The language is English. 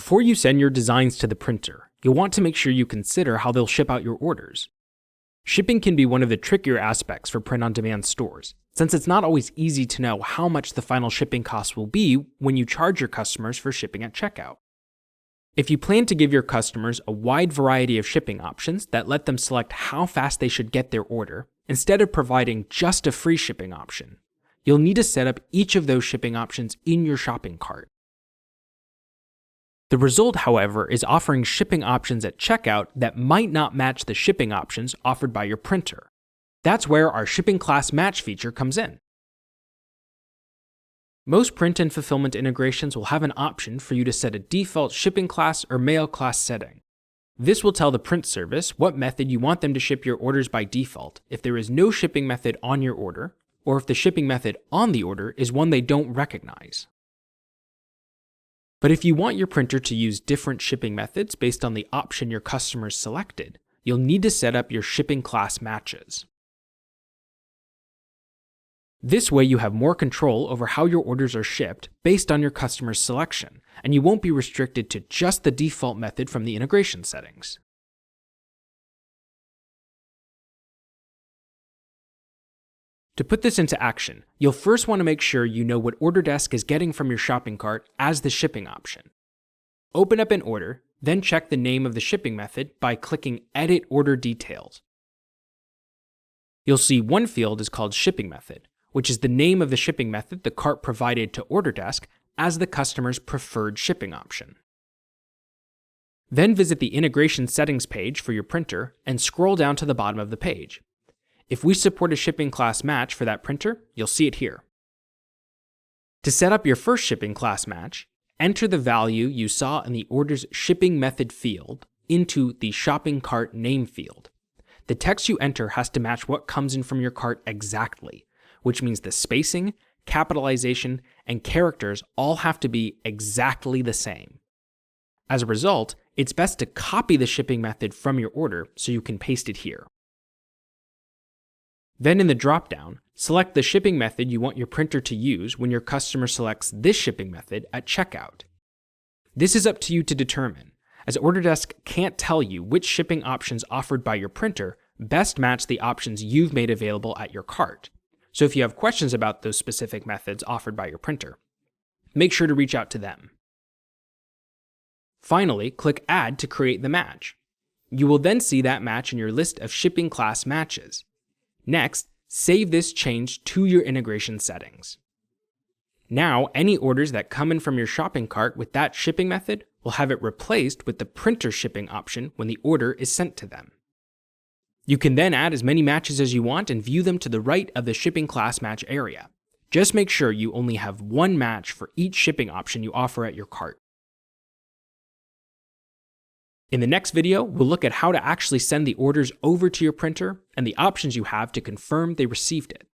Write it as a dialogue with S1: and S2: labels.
S1: Before you send your designs to the printer, you'll want to make sure you consider how they'll ship out your orders. Shipping can be one of the trickier aspects for print-on-demand stores, since it's not always easy to know how much the final shipping cost will be when you charge your customers for shipping at checkout. If you plan to give your customers a wide variety of shipping options that let them select how fast they should get their order, instead of providing just a free shipping option, you'll need to set up each of those shipping options in your shopping cart. The result, however, is offering shipping options at checkout that might not match the shipping options offered by your printer. That's where our shipping class match feature comes in. Most print and fulfillment integrations will have an option for you to set a default shipping class or mail class setting. This will tell the print service what method you want them to ship your orders by default if there is no shipping method on your order, or if the shipping method on the order is one they don't recognize. But if you want your printer to use different shipping methods based on the option your customers selected, you'll need to set up your shipping class matches. This way you have more control over how your orders are shipped based on your customer's selection, and you won't be restricted to just the default method from the integration settings. To put this into action, you'll first want to make sure you know what Orderdesk is getting from your shopping cart as the shipping option. Open up an order, then check the name of the shipping method by clicking Edit Order Details. You'll see one field is called Shipping Method, which is the name of the shipping method the cart provided to Orderdesk as the customer's preferred shipping option. Then visit the Integration Settings page for your printer and scroll down to the bottom of the page. If we support a shipping class match for that printer, you'll see it here. To set up your first shipping class match, enter the value you saw in the order's shipping method field into the shopping cart name field. The text you enter has to match what comes in from your cart exactly, which means the spacing, capitalization, and characters all have to be exactly the same. As a result, it's best to copy the shipping method from your order so you can paste it here. Then in the dropdown, select the shipping method you want your printer to use when your customer selects this shipping method at checkout. This is up to you to determine, as Orderdesk can't tell you which shipping options offered by your printer best match the options you've made available at your cart. So if you have questions about those specific methods offered by your printer, make sure to reach out to them. Finally, click Add to create the match. You will then see that match in your list of shipping class matches. Next, save this change to your integration settings. Now, any orders that come in from your shopping cart with that shipping method will have it replaced with the printer shipping option when the order is sent to them. You can then add as many matches as you want and view them to the right of the shipping class match area. Just make sure you only have one match for each shipping option you offer at your cart. In the next video, we'll look at how to actually send the orders over to your printer and the options you have to confirm they received it.